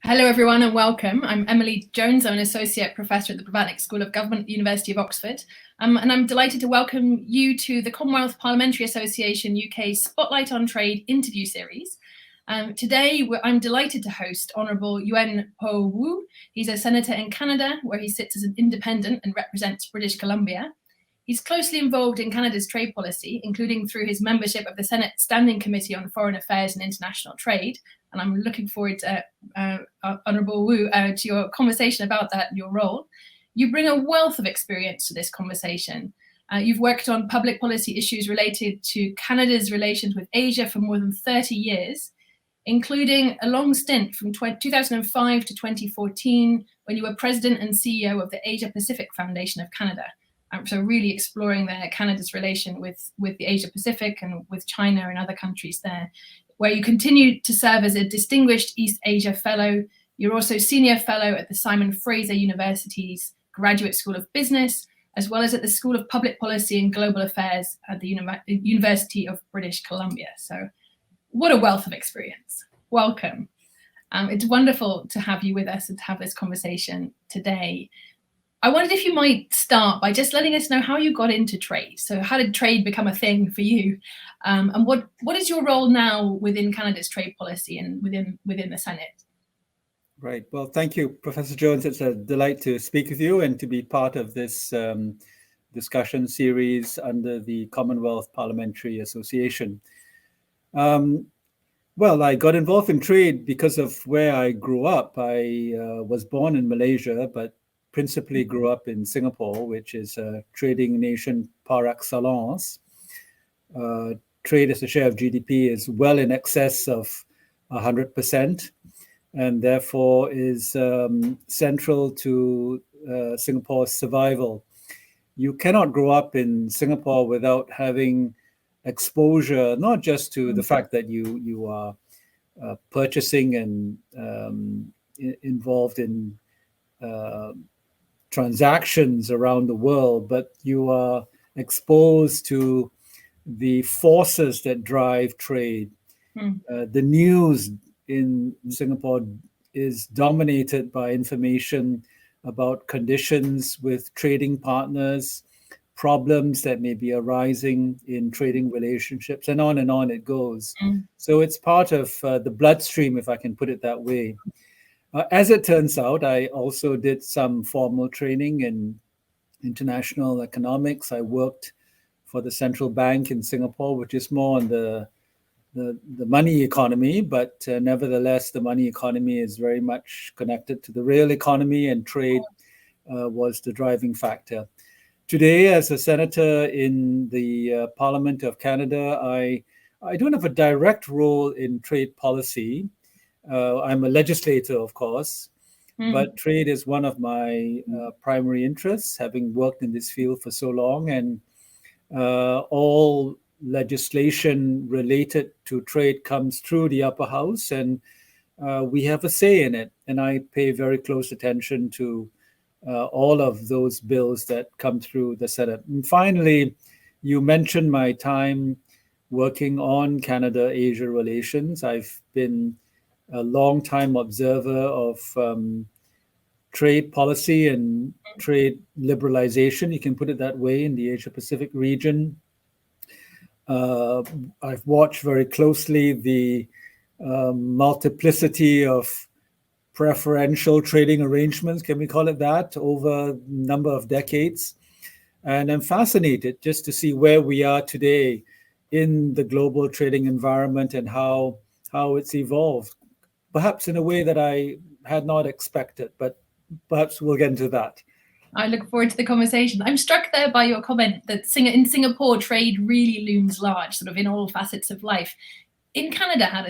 Hello, everyone, and welcome. I'm Emily Jones. I'm an Associate Professor at the Blavatnik School of Government at the University of Oxford. And I'm delighted to welcome you to the Commonwealth Parliamentary Association UK Spotlight on Trade interview series. Today, I'm delighted to host Honourable Yuen Wu. He's a senator in Canada, where he sits as an independent and represents British Columbia. He's closely involved in Canada's trade policy, including through his membership of the Senate Standing Committee on Foreign Affairs and International Trade. And I'm looking forward to, Honourable Wu, to your conversation about that and your role. You bring a wealth of experience to this conversation. You've worked on public policy issues related to Canada's relations with Asia for more than 30 years, including a long stint from 2005 to 2014, when you were president and CEO of the Asia Pacific Foundation of Canada. So really exploring Canada's relation with the Asia Pacific and with China and other countries there, where you continue to serve as a distinguished East Asia Fellow. You're also Senior Fellow at the Simon Fraser University's Graduate School of Business, as well as at the School of Public Policy and Global Affairs at the University of British Columbia. So what a wealth of experience. Welcome. It's wonderful to have you with us and to have this conversation today. I wondered if you might start by just letting us know how you got into trade. So how did trade become a thing for you? And what is your role now within Canada's trade policy and within the Senate? Right. Well, thank you, Professor Jones. It's a delight to speak with you and to be part of this discussion series under the Commonwealth Parliamentary Association. Well, I got involved in trade because of where I grew up. I was born in Malaysia, but principally grew up in Singapore, which is a trading nation par excellence. Trade as a share of GDP is well in excess of 100%, and therefore is central to Singapore's survival. You cannot grow up in Singapore without having exposure, not just to the fact that you are purchasing and involved in transactions around the world, but you are exposed to the forces that drive trade. The news in Singapore is dominated by information about conditions with trading partners, problems that may be arising in trading relationships, and on it goes. So it's part of the bloodstream, if I can put it that way. As it turns out, I also did some formal training in international economics. I worked for the central bank in Singapore, which is more on the money economy, but nevertheless, the money economy is very much connected to the real economy, and trade was the driving factor. Today, as a senator in the Parliament of Canada, I don't have a direct role in trade policy. I'm a legislator, of course, but trade is one of my primary interests, having worked in this field for so long, and all legislation related to trade comes through the upper house, and we have a say in it. And I pay very close attention to all of those bills that come through the Senate. And finally, you mentioned my time working on Canada-Asia relations. I've been a long-time observer of trade policy and trade liberalization, you can put it that way, in the Asia-Pacific region. I've watched very closely the multiplicity of preferential trading arrangements, can we call it that, over a number of decades. And I'm fascinated just to see where we are today in the global trading environment and how it's evolved, perhaps in a way that I had not expected, but perhaps we'll get into that. I look forward to the conversation. I'm struck there by your comment that in Singapore, trade really looms large, sort of in all facets of life. In Canada, how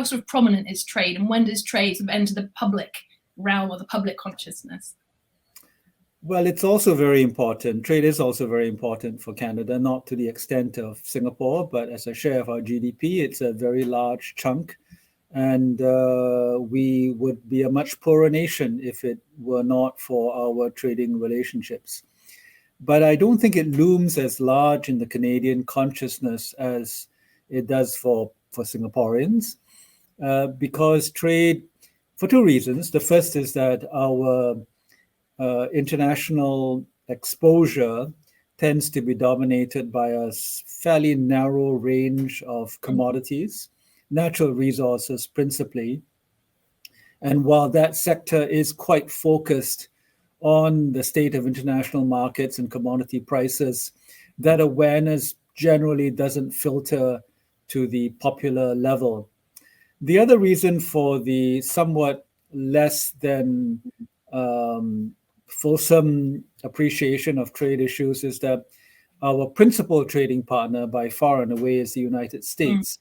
sort of prominent is trade, and when does trade sort of enter the public realm or the public consciousness? Well, it's also very important. Trade is also very important for Canada, not to the extent of Singapore, but as a share of our GDP, it's a very large chunk. And we would be a much poorer nation if it were not for our trading relationships. But I don't think it looms as large in the Canadian consciousness as it does for Singaporeans. because trade, for two reasons. The first is that our international exposure tends to be dominated by a fairly narrow range of commodities, natural resources principally. And while that sector is quite focused on the state of international markets and commodity prices, that awareness generally doesn't filter to the popular level. The other reason for the somewhat less than fulsome appreciation of trade issues is that our principal trading partner by far and away is the United States.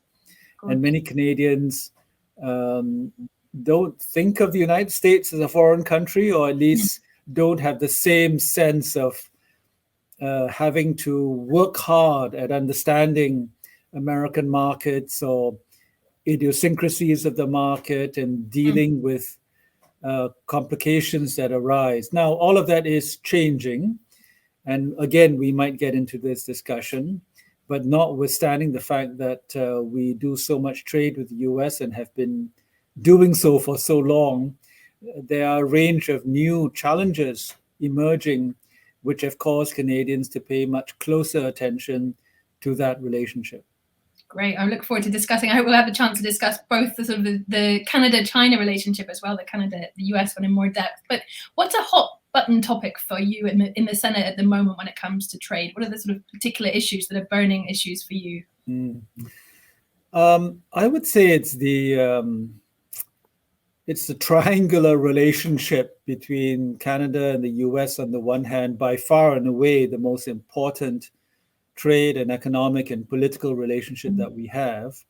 And many Canadians don't think of the United States as a foreign country, or at least don't have the same sense of having to work hard at understanding American markets or idiosyncrasies of the market and dealing with complications that arise. Now, all of that is changing. And again, we might get into this discussion, but notwithstanding the fact that we do so much trade with the US and have been doing so for so long, there are a range of new challenges emerging, which have caused Canadians to pay much closer attention to that relationship. Great. I look forward to discussing. I hope we'll have a chance to discuss both the sort of the Canada-China relationship as well, the US one in more depth. But what's a hot button topic for you in the Senate at the moment when it comes to trade? What are the sort of particular issues that are burning issues for you? I would say it's the triangular relationship between Canada and the US on the one hand, by far and away the most important trade and economic and political relationship that we have.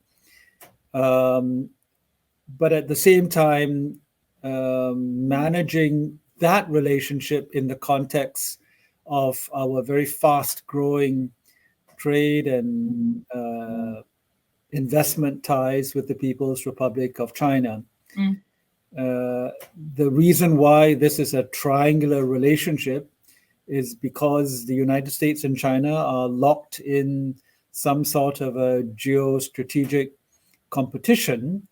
But at the same time, managing that relationship in the context of our very fast growing trade and investment ties with the People's Republic of China. The reason why this is a triangular relationship is because the United States and China are locked in some sort of a geostrategic competition,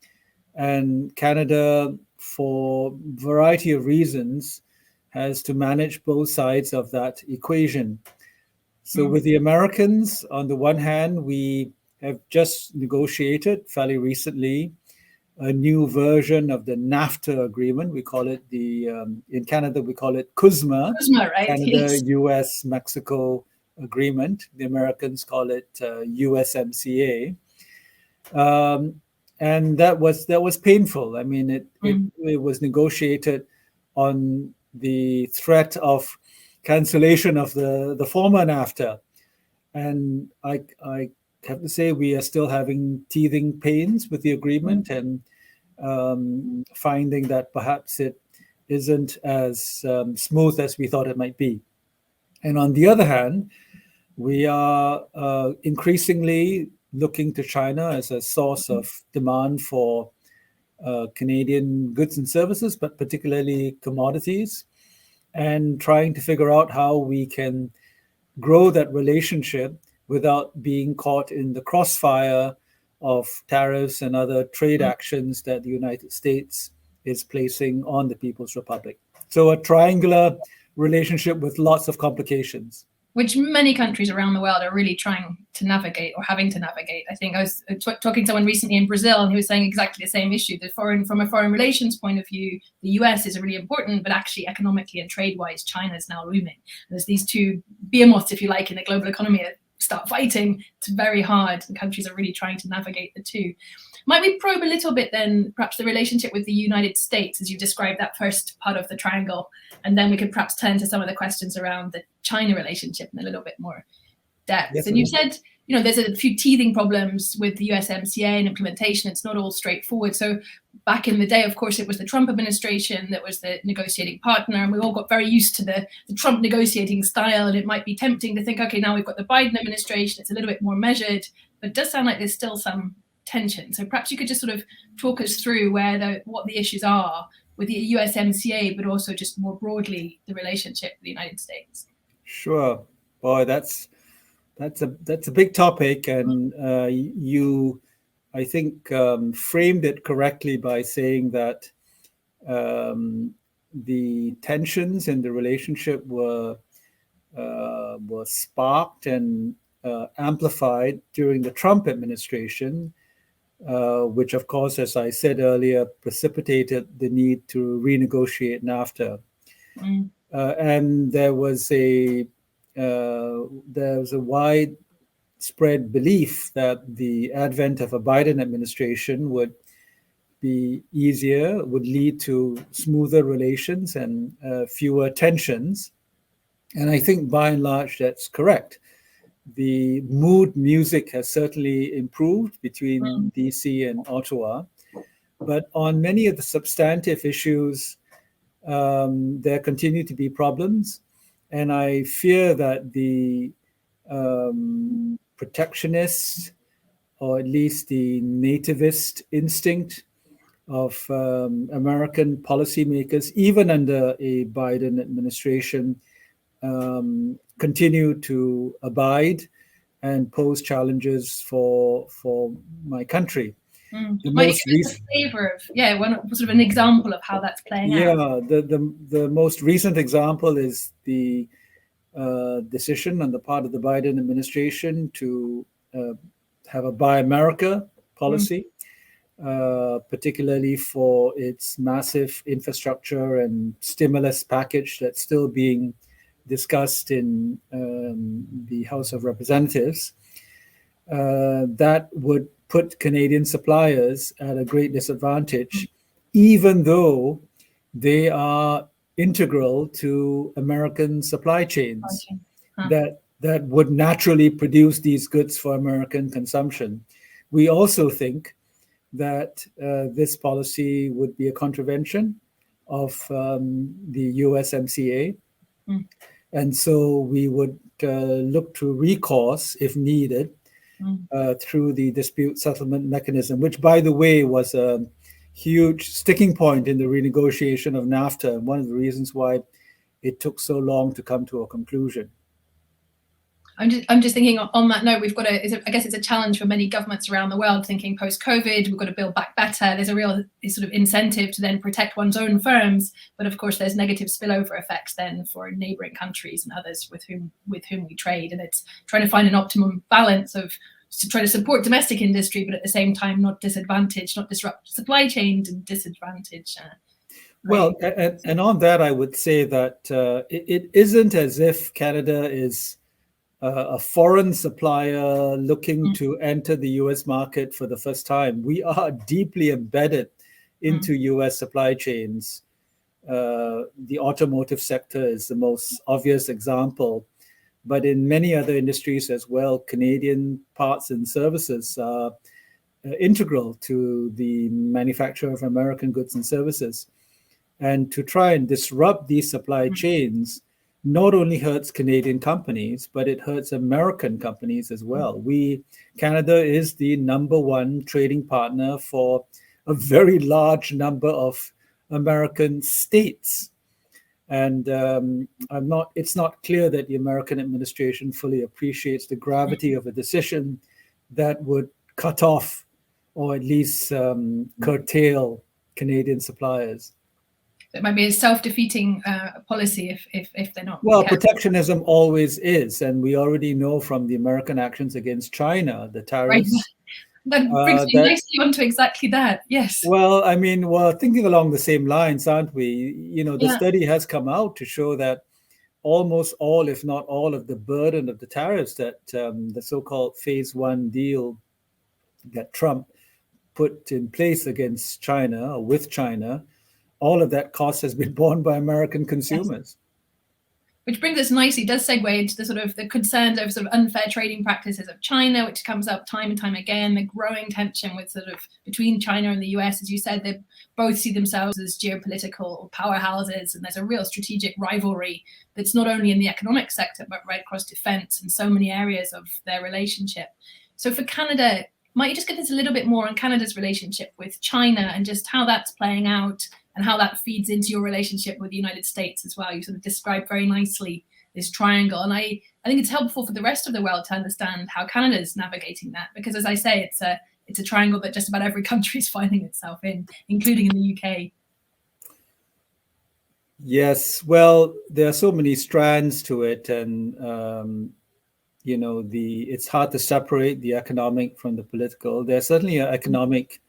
and Canada, for a variety of reasons, has to manage both sides of that equation. So with the Americans, on the one hand, we have just negotiated fairly recently a new version of the NAFTA agreement. We call it in Canada, we call it CUSMA, right? Canada, Yes. US, Mexico agreement. The Americans call it USMCA. And that was painful. I mean, it was negotiated on the threat of cancellation of the former NAFTA. And I have to say we are still having teething pains with the agreement and finding that perhaps it isn't as smooth as we thought it might be. And on the other hand, we are increasingly looking to China as a source of demand for Canadian goods and services, but particularly commodities, and trying to figure out how we can grow that relationship without being caught in the crossfire of tariffs and other trade actions that the United States is placing on the People's Republic. So a triangular relationship with lots of complications, which many countries around the world are really trying to navigate or having to navigate. I think I was talking to someone recently in Brazil, and he was saying exactly the same issue. From a foreign relations point of view, the US is really important, but actually economically and trade-wise, China is now looming. There's these two behemoths, if you like, in the global economy that start fighting. It's very hard, and countries are really trying to navigate the two. Might we probe a little bit then, perhaps the relationship with the United States, as you described that first part of the triangle, and then we could perhaps turn to some of the questions around the China relationship in a little bit more depth. Yes, and you said, there's a few teething problems with the USMCA and implementation. It's not all straightforward. So back in the day, of course, it was the Trump administration that was the negotiating partner, and we all got very used to the Trump negotiating style, and it might be tempting to think, okay, now we've got the Biden administration, it's a little bit more measured, but it does sound like there's still some tension. So perhaps you could just sort of talk us through what the issues are with the USMCA, but also just more broadly the relationship with the United States. Sure. Boy, that's a big topic, and you, I think, framed it correctly by saying that the tensions in the relationship were sparked and amplified during the Trump administration, which, of course, as I said earlier, precipitated the need to renegotiate NAFTA. And there was a widespread belief that the advent of a Biden administration would be easier, would lead to smoother relations and fewer tensions. And I think by and large that's correct. The mood music has certainly improved between DC and Ottawa, but on many of the substantive issues, there continue to be problems. And I fear that the protectionist, or at least the nativist instinct of American policymakers, even under a Biden administration, continue to abide and pose challenges for my country. The most recent flavor of one sort of an example of how that's playing out. The most recent example is the decision on the part of the Biden administration to have a Buy America policy, particularly for its massive infrastructure and stimulus package that's still being discussed in the House of Representatives. That would put Canadian suppliers at a great disadvantage, even though they are integral to American supply chains that would naturally produce these goods for American consumption. We also think that this policy would be a contravention of the USMCA. And so we would look to recourse, if needed, through the dispute settlement mechanism, which, by the way, was a huge sticking point in the renegotiation of NAFTA, and one of the reasons why it took so long to come to a conclusion. I'm just thinking on that note, I guess it's a challenge for many governments around the world thinking post-COVID, we've got to build back better. There's a real sort of incentive to then protect one's own firms. But of course, there's negative spillover effects then for neighboring countries and others with whom we trade. And it's trying to find an optimum balance of to try to support domestic industry, but at the same time, not disrupt supply chains and disadvantage. Well, and on that, I would say that it isn't as if Canada is a foreign supplier looking to enter the US market for the first time. We are deeply embedded into US supply chains. The automotive sector is the most obvious example, but in many other industries as well, Canadian parts and services are integral to the manufacture of American goods and services. And to try and disrupt these supply chains not only hurts Canadian companies, but it hurts American companies as well. Canada is the number one trading partner for a very large number of American states. And it's not clear that the American administration fully appreciates the gravity of a decision that would cut off or at least curtail Canadian suppliers. It might be a self-defeating policy if they're not. Well, protectionism always is, and we already know from the American actions against China, the tariffs. Right. That brings me nicely onto exactly that. Yes. Well, I mean, we're thinking along the same lines, aren't we? The study has come out to show that almost all, if not all, of the burden of the tariffs that the so-called Phase 1 deal that Trump put in place against China or with China, all of that cost has been borne by American consumers. Yes. Which brings us nicely, does segue into the sort of the concerns over sort of unfair trading practices of China, which comes up time and time again, the growing tension with sort of between China and the US. As you said, they both see themselves as geopolitical powerhouses, and there's a real strategic rivalry that's not only in the economic sector, but right across defense and so many areas of their relationship. So for Canada, might you just give us a little bit more on Canada's relationship with China and just how that's playing out and how that feeds into your relationship with the United States as well? You sort of described very nicely this triangle. And I think it's helpful for the rest of the world to understand how Canada is navigating that, because as I say, it's it's a triangle that just about every country is finding itself in, including in the UK. Yes, well, there are so many strands to it, and it's hard to separate the economic from the political. There are certainly economic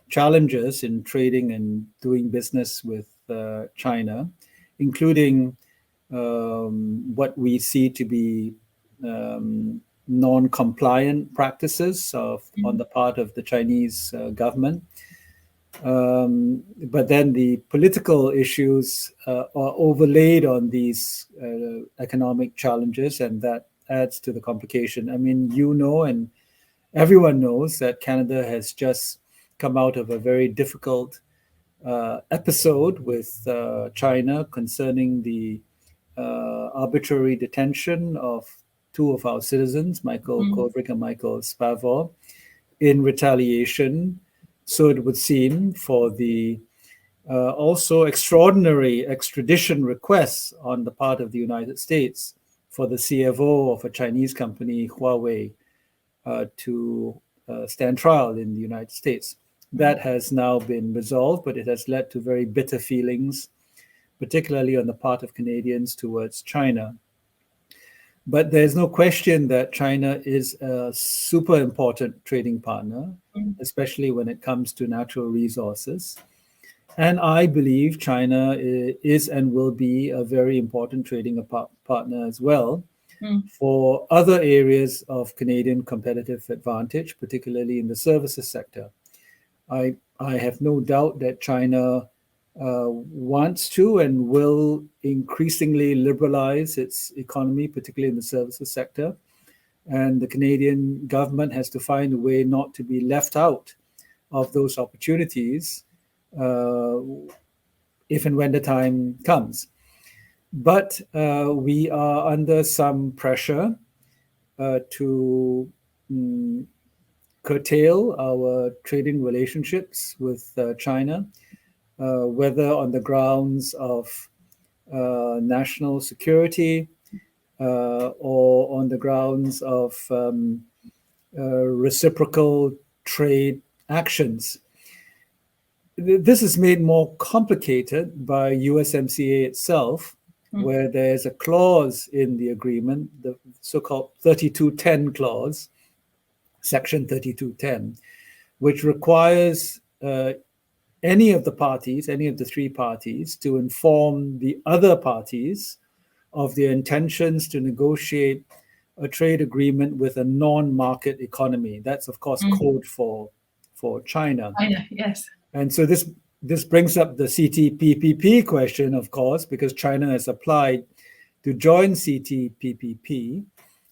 challenges in trading and doing business with China, including what we see to be non-compliant practices on the part of the Chinese government. But then the political issues are overlaid on these economic challenges, and that adds to the complication. I mean, and everyone knows that Canada has just come out of a very difficult episode with China concerning the arbitrary detention of two of our citizens, Michael Kovrig and Michael Spavor, in retaliation, so it would seem, for the also extraordinary extradition requests on the part of the United States for the CFO of a Chinese company, Huawei, to stand trial in the United States. That has now been resolved, but it has led to very bitter feelings, particularly on the part of Canadians towards China. But there's no question that China is a super important trading partner, especially when it comes to natural resources. And I believe China is and will be a very important trading partner as well for other areas of Canadian competitive advantage, particularly in the services sector. I have no doubt that China wants to and will increasingly liberalize its economy, particularly in the services sector. And the Canadian government has to find a way not to be left out of those opportunities if and when the time comes. But we are under some pressure to curtail our trading relationships with China, whether on the grounds of national security or on the grounds of reciprocal trade actions. This is made more complicated by USMCA itself, where there's a clause in the agreement, the so-called 3210 clause, Section 3210, which requires any of the three parties, to inform the other parties of their intentions to negotiate a trade agreement with a non-market economy. That's, of course, code for China. China, yes. And so this brings up the CTPPP question, of course, because China has applied to join CTPPP.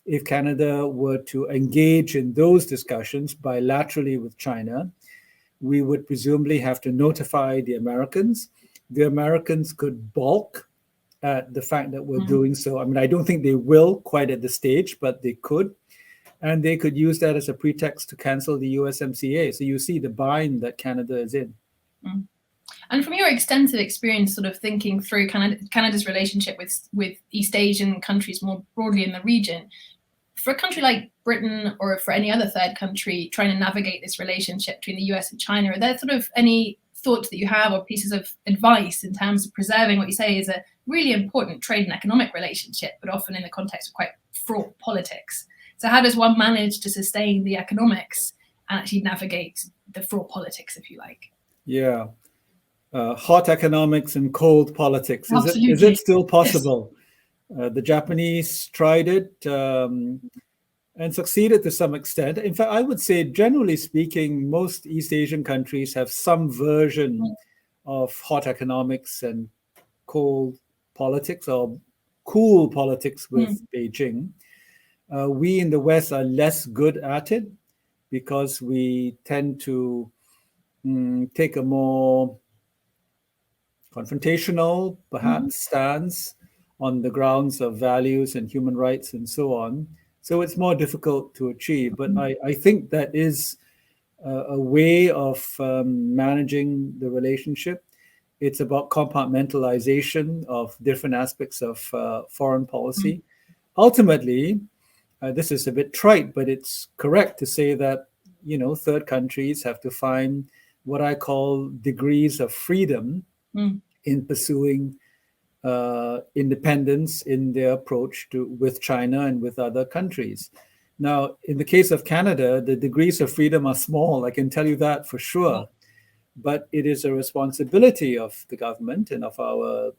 If Canada were to engage in those discussions bilaterally with China, we would presumably have to notify the Americans. The Americans could balk at the fact that we're doing so. I mean, I don't think they will quite at this stage, but they could. And they could use that as a pretext to cancel the USMCA. So you see the bind that Canada is in. And from your extensive experience sort of thinking through Canada's relationship with East Asian countries more broadly in the region, for a country like Britain or for any other third country trying to navigate this relationship between the US and China, are there sort of any thoughts that you have or pieces of advice in terms of preserving what you say is a really important trade and economic relationship, but often in the context of quite fraught politics? So how does one manage to sustain the economics and actually navigate the fraught politics, if you like? Yeah. Hot economics and cold politics. Is it still possible? Yes. The Japanese tried it and succeeded to some extent. In fact, I would say, generally speaking, most East Asian countries have some version of hot economics and cold politics, or cool politics with Beijing. We in the West are less good at it because we tend to take a more confrontational, perhaps, stance on the grounds of values and human rights and so on. So it's more difficult to achieve. But I think that is a way of managing the relationship. It's about compartmentalization of different aspects of foreign policy. Ultimately, this is a bit trite, but it's correct to say that third countries have to find what I call degrees of freedom in pursuing independence in their approach with China and with other countries. Now, in the case of Canada, the degrees of freedom are small. I can tell you that for sure. But it is a responsibility of the government and of our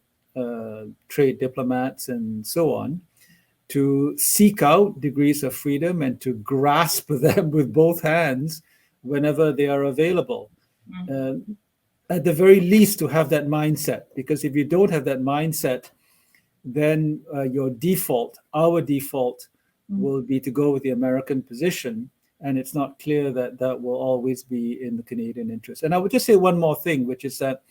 trade diplomats and so on to seek out degrees of freedom and to grasp them with both hands whenever they are available. At the very least, to have that mindset, because if you don't have that mindset, then our default will be to go with the American position, and it's not clear that that will always be in the Canadian interest. And I would just say one more thing, which is that,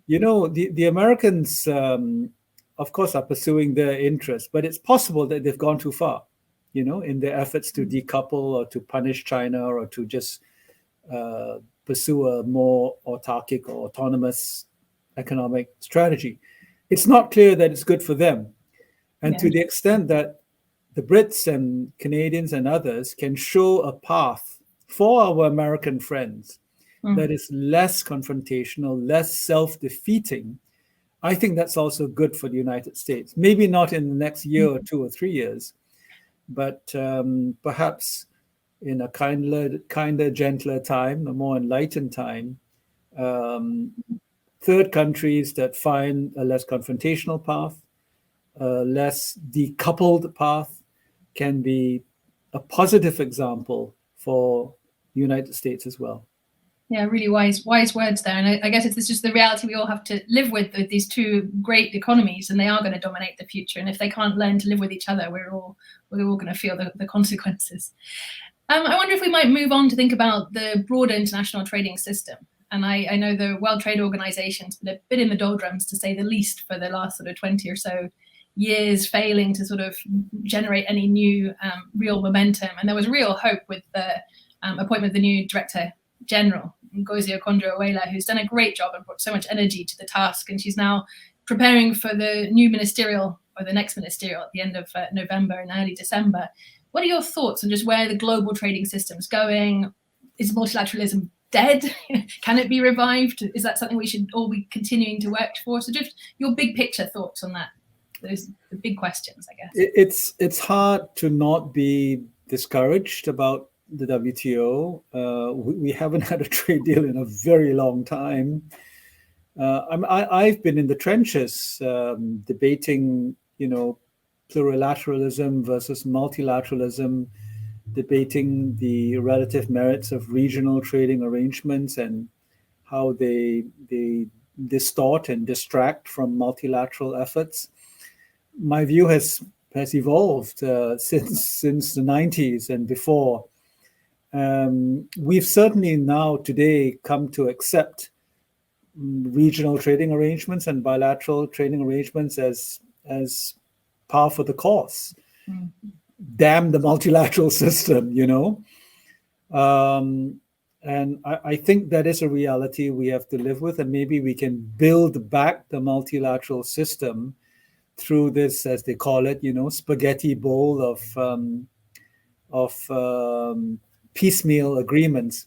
the Americans, of course, are pursuing their interests, but it's possible that they've gone too far, in their efforts to decouple or to punish China or to just pursue a more autarkic or autonomous economic strategy. It's not clear that it's good for them. And to the extent that the Brits and Canadians and others can show a path for our American friends that is less confrontational, less self-defeating, I think that's also good for the United States. Maybe not in the next year or 2 or 3 years, but perhaps in a kinder, gentler time, a more enlightened time, third countries that find a less confrontational path, a less decoupled path, can be a positive example for the United States as well. Yeah, really wise words there. And I guess it's just the reality we all have to live with these two great economies, and they are going to dominate the future. And if they can't learn to live with each other, we're all going to feel the consequences. I wonder if we might move on to think about the broader international trading system. And I know the World Trade Organization's been a bit in the doldrums, to say the least, for the last sort of 20 or so years, failing to sort of generate any new real momentum. And there was real hope with the appointment of the new Director General, Ngozi Okonjo-Iweala, who's done a great job and brought so much energy to the task. And she's now preparing for the new ministerial, or the next ministerial, at the end of November and early December. What are your thoughts on just where the global trading system's going? Is multilateralism dead? Can it be revived? Is that something we should all be continuing to work for? So just your big picture thoughts on that. Those the big questions, I guess. It's hard to not be discouraged about the WTO. We haven't had a trade deal in a very long time. I've been in the trenches debating, plurilateralism versus multilateralism, debating the relative merits of regional trading arrangements and how they distort and distract from multilateral efforts. My view has evolved since the 90s and before. We've certainly now today come to accept regional trading arrangements and bilateral trading arrangements as par for the course. Damn the multilateral system, and I think that is a reality we have to live with, and maybe we can build back the multilateral system through this, as they call it, spaghetti bowl of piecemeal agreements.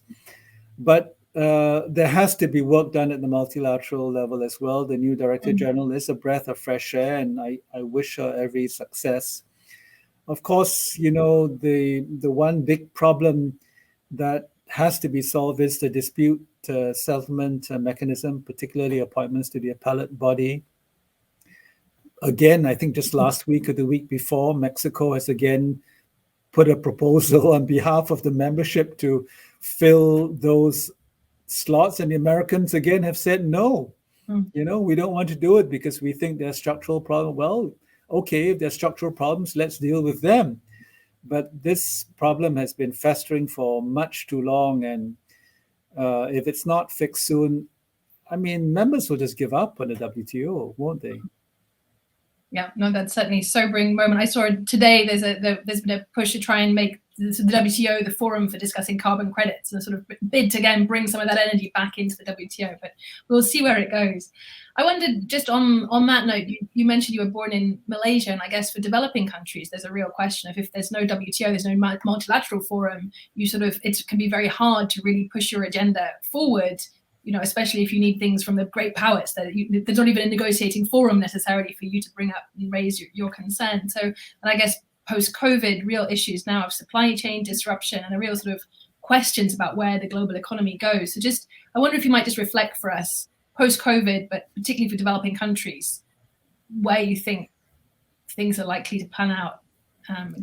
But there has to be work done at the multilateral level as well. The new Director General is a breath of fresh air, and I wish her every success. Of course, the one big problem that has to be solved is the dispute settlement mechanism, particularly appointments to the appellate body. Again, I think just last week or the week before, Mexico has again put a proposal on behalf of the membership to fill those slots, and the Americans again have said no. We don't want to do it because we think there's structural problem. Well, okay, if there's structural problems, let's deal with them. But this problem has been festering for much too long, and if it's not fixed soon, members will just give up on the WTO, won't they? Yeah, no, that's certainly a sobering moment. I saw today there's been a push to try and make the WTO, the forum for discussing carbon credits, and a sort of bid to again bring some of that energy back into the WTO. But we'll see where it goes. I wondered, just on that note, you mentioned you were born in Malaysia, and I guess for developing countries, there's a real question of if there's no WTO, there's no multilateral forum, it can be very hard to really push your agenda forward, especially if you need things from the great powers. There's not even a negotiating forum necessarily for you to bring up and raise your concern. So, and I guess post-COVID, real issues now of supply chain disruption and a real sort of questions about where the global economy goes. So I wonder if you might just reflect for us, post-COVID, but particularly for developing countries, where you think things are likely to pan out,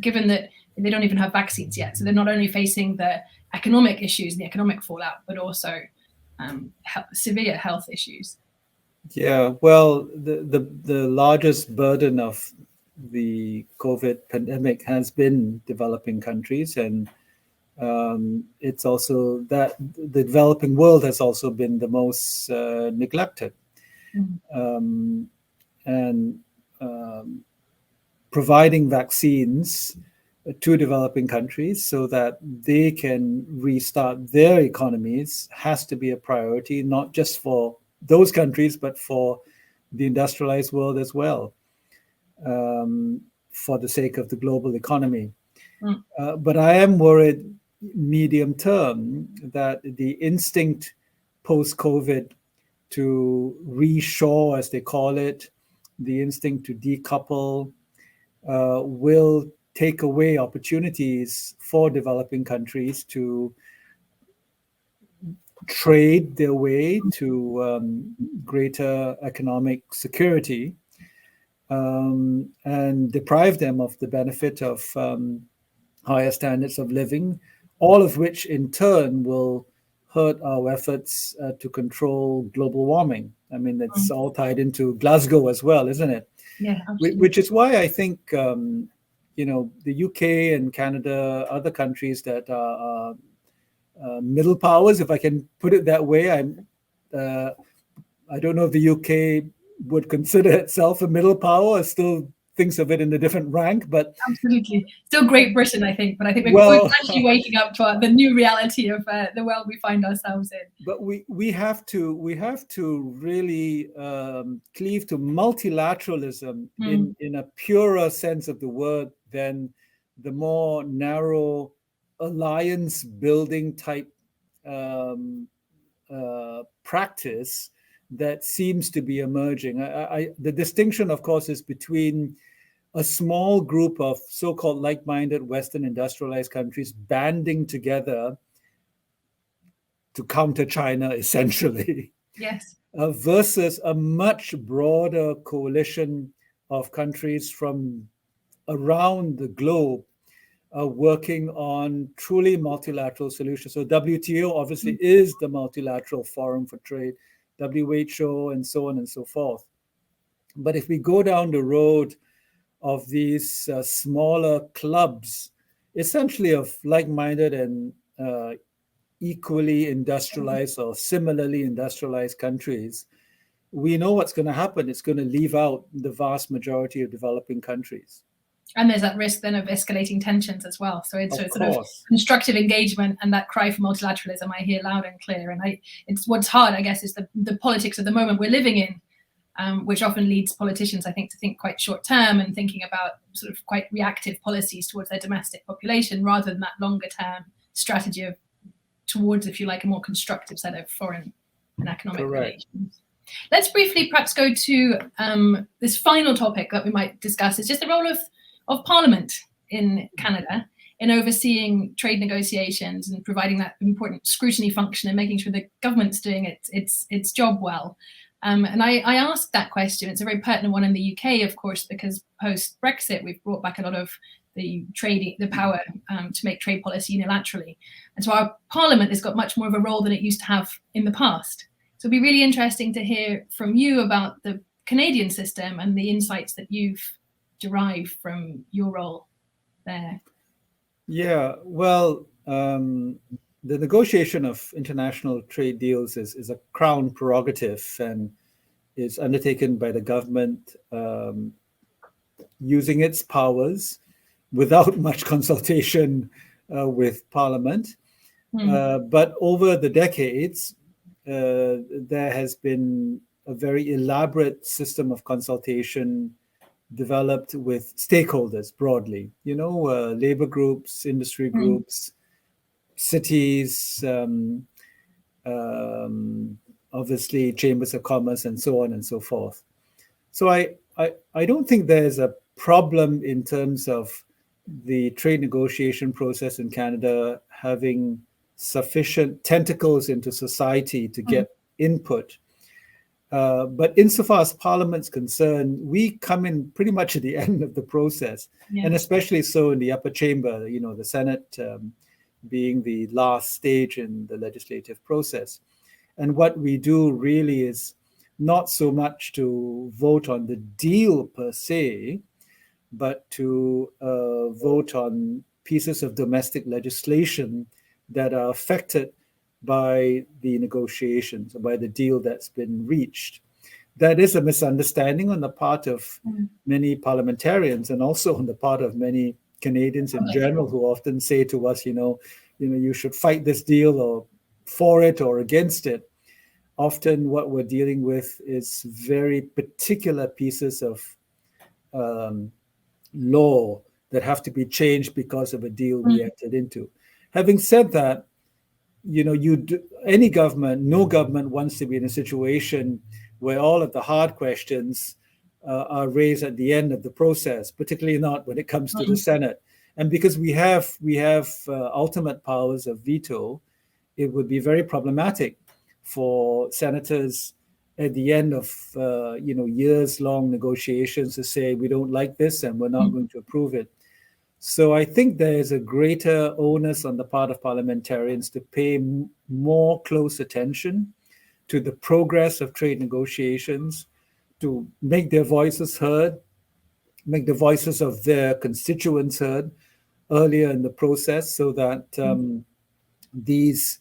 given that they don't even have vaccines yet. So they're not only facing the economic issues and the economic fallout, but also severe health issues. Yeah, well, the largest burden of the COVID pandemic has been developing countries, and it's also that the developing world has also been the most neglected. And providing vaccines to developing countries so that they can restart their economies has to be a priority, not just for those countries, but for the industrialized world as well, for the sake of the global economy. But I am worried medium term that the instinct post-COVID to reshore, as they call it, the instinct to decouple, will take away opportunities for developing countries to trade their way to greater economic security, and deprive them of the benefit of higher standards of living, all of which in turn will hurt our efforts to control global warming. I mean, it's all tied into Glasgow as well, isn't it? Yeah, absolutely. Which is why I think, the UK and Canada, other countries that are middle powers, if I can put it that way. I don't know if the UK would consider itself a middle power, or still thinks of it in a different rank, but absolutely, still Great Britain, I think. But I think we're actually waking up to the new reality of the world we find ourselves in. But we have to really cleave to multilateralism in a purer sense of the word than the more narrow alliance building type practice that seems to be emerging. The distinction, of course, is between a small group of so-called like-minded Western industrialized countries banding together to counter China, essentially. Yes. Versus a much broader coalition of countries from around the globe working on truly multilateral solutions. So WTO obviously is the multilateral forum for trade, WHO, and so on and so forth. But if we go down the road of these smaller clubs, essentially of like-minded and equally industrialized or similarly industrialized countries, we know what's going to happen. It's going to leave out the vast majority of developing countries. And there's that risk then of escalating tensions as well. So it's sort of constructive engagement, and that cry for multilateralism I hear loud and clear. And it's what's hard, I guess, is the politics of the moment we're living in, which often leads politicians, I think, to think quite short term and thinking about sort of quite reactive policies towards their domestic population, rather than that longer term strategy of towards, if you like, a more constructive set of foreign and economic relations. Let's briefly perhaps go to this final topic that we might discuss. Is just the role of Parliament in Canada in overseeing trade negotiations and providing that important scrutiny function and making sure the government's doing its job well. And I asked that question. It's a very pertinent one in the UK, of course, because post-Brexit, we've brought back a lot of the power to make trade policy unilaterally. And so our Parliament has got much more of a role than it used to have in the past. So it'd be really interesting to hear from you about the Canadian system and the insights that you've derived from your role there. Yeah, well, the negotiation of international trade deals is a crown prerogative and is undertaken by the government using its powers without much consultation with Parliament. But over the decades, there has been a very elaborate system of consultation developed with stakeholders broadly, labor groups, industry groups, cities, obviously chambers of commerce, and so on and so forth. So I don't think there's a problem in terms of the trade negotiation process in Canada having sufficient tentacles into society to get input. But insofar as Parliament's concerned, we come in pretty much at the end of the process, and especially so in the upper chamber, the Senate being the last stage in the legislative process. And what we do really is not so much to vote on the deal per se, but to vote on pieces of domestic legislation that are affected by the negotiations or by the deal that's been reached. That is a misunderstanding on the part of many parliamentarians, and also on the part of many Canadians in general, who often say to us, you should fight this deal, or for it or against it. Often what we're dealing with is very particular pieces of law that have to be changed because of a deal we entered into. Having said that, any government, no government wants to be in a situation where all of the hard questions are raised at the end of the process, particularly not when it comes to the Senate. And because we have ultimate powers of veto, it would be very problematic for senators at the end of years-long negotiations to say, we don't like this and we're not going to approve it. So I think there is a greater onus on the part of parliamentarians to pay more close attention to the progress of trade negotiations, to make their voices heard, make the voices of their constituents heard earlier in the process, so that these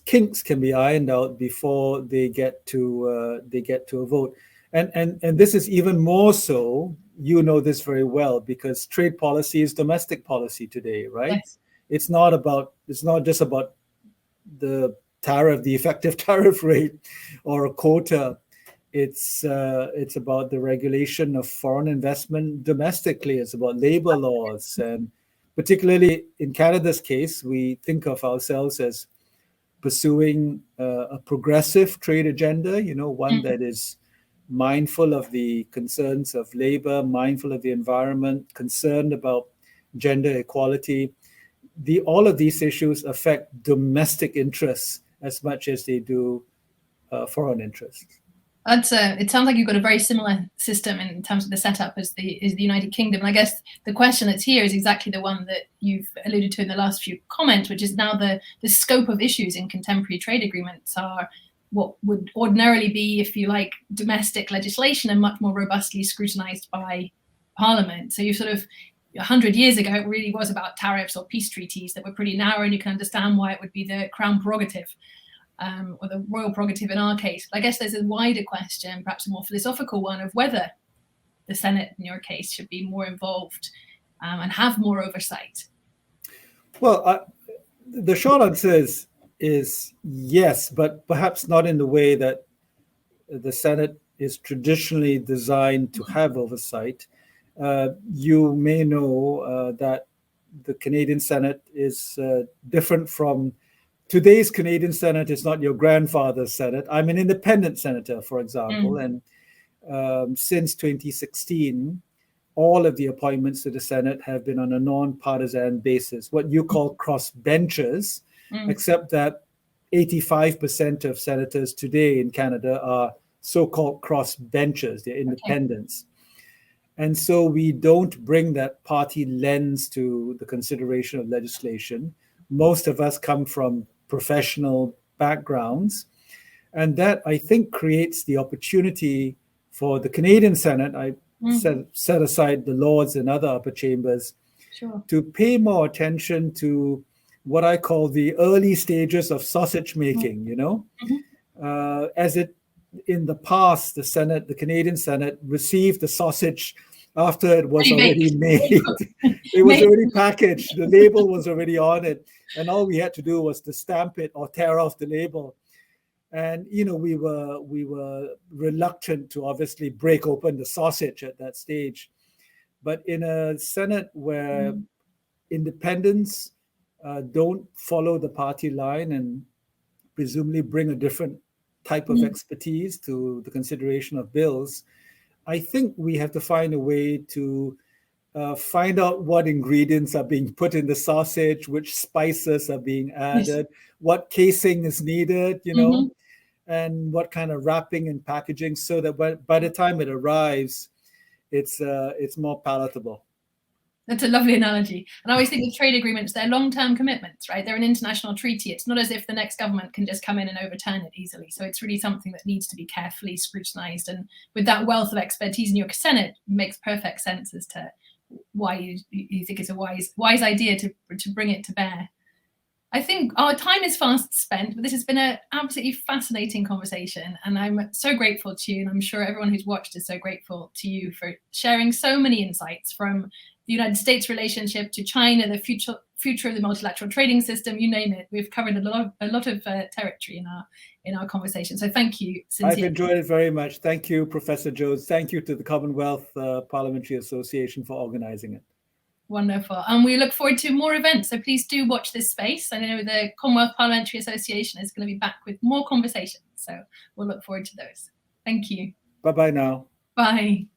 kinks can be ironed out before they get to a vote. And this is even more so, this very well, because trade policy is domestic policy today, right? Yes. It's not just about the tariff, the effective tariff rate, or a quota. It's about the regulation of foreign investment domestically. It's about labor laws, and particularly in Canada's case, we think of ourselves as pursuing a progressive trade agenda, one that is mindful of the concerns of labor, mindful of the environment, concerned about gender equality. All of these issues affect domestic interests as much as they do foreign interests. It sounds like you've got a very similar system in terms of the setup as the United Kingdom. And I guess the question that's here is exactly the one that you've alluded to in the last few comments, which is now the scope of issues in contemporary trade agreements are what would ordinarily be, if you like, domestic legislation and much more robustly scrutinized by Parliament. So you sort of, 100 years ago, it really was about tariffs or peace treaties that were pretty narrow, and you can understand why it would be the Crown prerogative. Or the royal prerogative in our case. But I guess there's a wider question, perhaps a more philosophical one, of whether the Senate, in your case, should be more involved and have more oversight. Well, the short answer is yes, but perhaps not in the way that the Senate is traditionally designed to have oversight. You may know that the Canadian Senate is different from today's Canadian Senate. Is not your grandfather's Senate. I'm an independent senator, for example, and since 2016, all of the appointments to the Senate have been on a non-partisan basis, what you call cross-benchers, except that 85% of senators today in Canada are so-called cross-benchers. They're independents. And so we don't bring that party lens to the consideration of legislation. Most of us come from professional backgrounds, and that, I think, creates the opportunity for the Canadian Senate, I set aside the Lords and other upper chambers, to pay more attention to what I call the early stages of sausage making, as it in the past, the Canadian Senate received the sausage after it was already made. It was Made. already packaged. The label was already on it. And all we had to do was to stamp it or tear off the label. And, you know, we were reluctant to obviously break open the sausage at that stage. But in a Senate where independents don't follow the party line and presumably bring a different type of expertise to the consideration of bills, I think we have to find a way to find out what ingredients are being put in the sausage, which spices are being added, what casing is needed, you know, and what kind of wrapping and packaging, so that by the time it arrives, it's more palatable. That's a lovely analogy. And I always think with trade agreements, they're long-term commitments, right? They're an international treaty. It's not as if the next government can just come in and overturn it easily. So it's really something that needs to be carefully scrutinized. And with that wealth of expertise in your Senate, it makes perfect sense as to why you think it's a wise idea to bring it to bear. I think our time is fast spent, but this has been an absolutely fascinating conversation, and I'm so grateful to you, and I'm sure everyone who's watched is so grateful to you for sharing so many insights, from the United States relationship to China, the future of the multilateral trading system, you name it. We've covered a lot of territory in our conversation. So thank you, sincerely. I've enjoyed it very much. Thank you, Professor Jones. Thank you to the Commonwealth Parliamentary Association for organizing it. Wonderful. And we look forward to more events. So please do watch this space. I know the Commonwealth Parliamentary Association is going to be back with more conversations. So we'll look forward to those. Thank you. Bye-bye now. Bye.